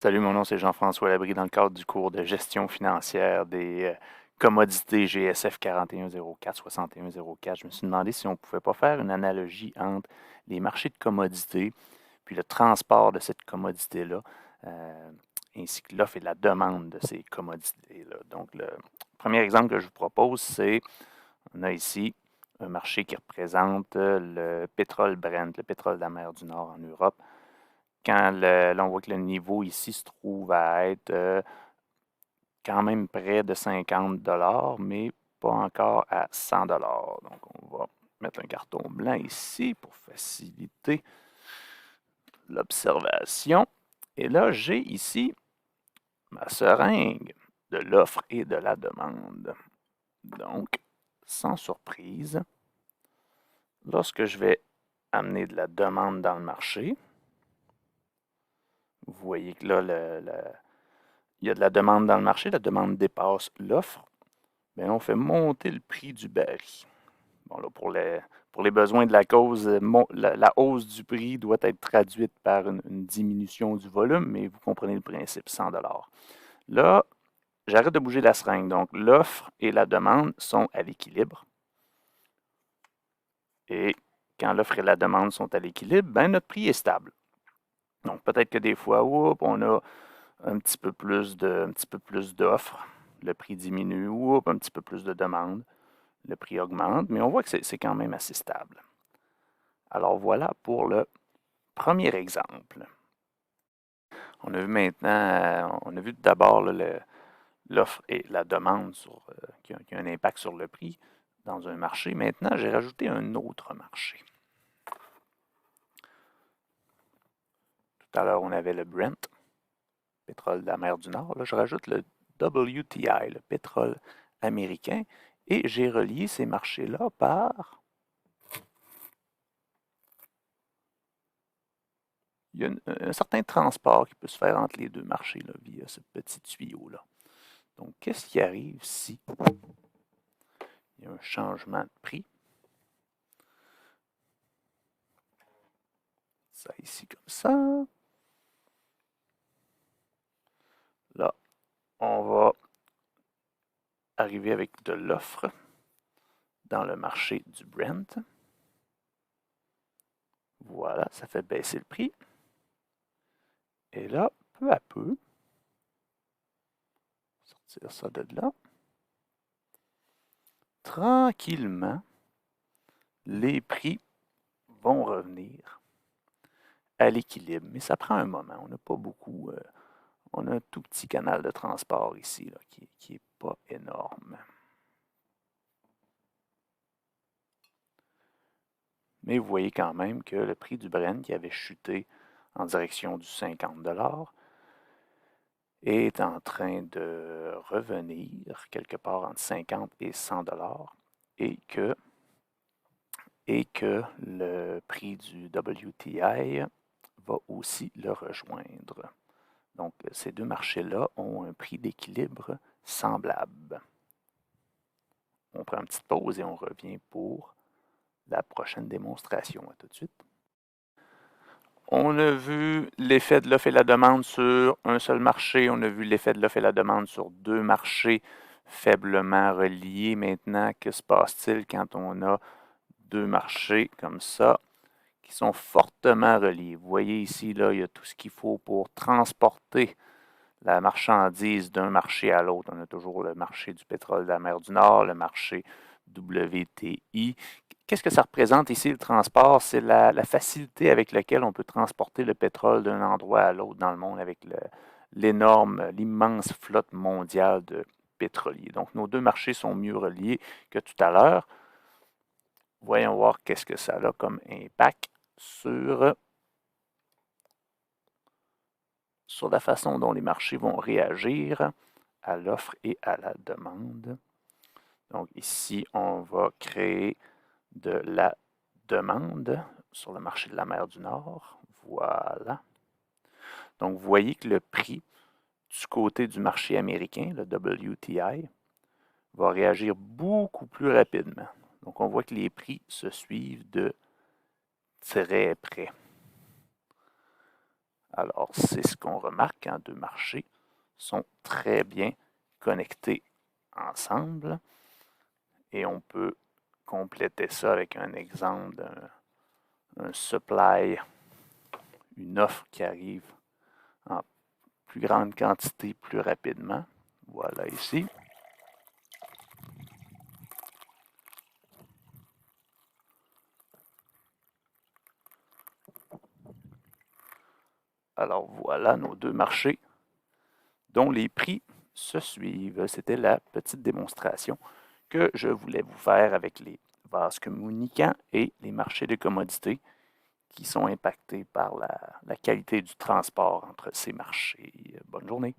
Salut, mon nom c'est Jean-François Labrie dans le cadre du cours de gestion financière des commodités GSF 4104, 6104. Je me suis demandé si on ne pouvait pas faire une analogie entre les marchés de commodités puis le transport de cette commodité-là, euh, ainsi que l'offre et la demande de ces commodités-là. Donc, le premier exemple que je vous propose, c'est, on a ici un marché qui représente le pétrole Brent, le pétrole de la mer du Nord en Europe. Là, on voit que le niveau ici se trouve à être quand même près de 50 mais pas encore à 100 Donc, on va mettre un carton blanc ici pour faciliter l'observation. Et là, j'ai ici ma seringue de l'offre et de la demande. Donc, sans surprise, lorsque je vais amener de la demande dans le marché, vous voyez que là, il y a de la demande dans le marché, la demande dépasse l'offre, bien, on fait monter le prix du baril. Bon, là, pour les besoins de la cause, la hausse du prix doit être traduite par une diminution du volume, mais vous comprenez le principe, 100 Là, j'arrête de bouger la seringue. Donc, l'offre et la demande sont à l'équilibre. Et quand l'offre et la demande sont à l'équilibre, ben, notre prix est stable. Donc, peut-être que des fois, on a un petit peu plus d'offres, le prix diminue, ou un petit peu plus de demande, le prix augmente, mais on voit que c'est quand même assez stable. Alors voilà pour le premier exemple. On a vu maintenant, on a vu d'abord l'offre et la demande qui a un impact sur le prix dans un marché. Maintenant, j'ai rajouté un autre marché. Tout à l'heure, on avait le Brent, pétrole de la mer du Nord. Là, je rajoute le WTI, le pétrole américain, et j'ai relié ces marchés-là par... Il y a un certain transport qui peut se faire entre les deux marchés là, via ce petit tuyau-là. Donc, qu'est-ce qui arrive si il y a un changement de prix? Ça ici comme ça. Là, on va arriver avec de l'offre dans le marché du Brent. Voilà, ça fait baisser le prix. Et là, peu à peu, sortir ça de là, tranquillement, les prix vont revenir à l'équilibre. Mais ça prend un moment. On n'a pas beaucoup. On a un tout petit canal de transport ici là, qui n'est pas énorme. Mais vous voyez quand même que le prix du Brent qui avait chuté en direction du 50 est en train de revenir quelque part entre 50 et 100 et que, le prix du WTI va aussi le rejoindre. Donc, ces deux marchés-là ont un prix d'équilibre semblable. On prend une petite pause et on revient pour la prochaine démonstration. À tout de suite. On a vu l'effet de l'offre et la demande sur un seul marché. On a vu l'effet de l'offre et la demande sur deux marchés faiblement reliés. Maintenant, que se passe-t-il quand on a deux marchés comme ça qui sont fortement reliés? Vous voyez ici, là, il y a tout ce qu'il faut pour transporter la marchandise d'un marché à l'autre. On a toujours le marché du pétrole de la mer du Nord, le marché WTI. Qu'est-ce que ça représente ici, le transport? C'est la facilité avec laquelle on peut transporter le pétrole d'un endroit à l'autre dans le monde avec l'immense flotte mondiale de pétroliers. Donc, nos deux marchés sont mieux reliés que tout à l'heure. Voyons voir qu'est-ce que ça a comme impact sur la façon dont les marchés vont réagir à l'offre et à la demande. Donc ici, on va créer de la demande sur le marché de la mer du Nord. Voilà. Donc vous voyez que le prix du côté du marché américain, le WTI, va réagir beaucoup plus rapidement. Donc on voit que les prix se suivent de très près. Alors, c'est ce qu'on remarque quand deux marchés sont très bien connectés ensemble. Et on peut compléter ça avec un exemple d'un supply, une offre qui arrive en plus grande quantité plus rapidement. Voilà ici. Alors voilà nos deux marchés dont les prix se suivent. C'était la petite démonstration que je voulais vous faire avec les vases communicants et les marchés de commodités qui sont impactés par la qualité du transport entre ces marchés. Bonne journée.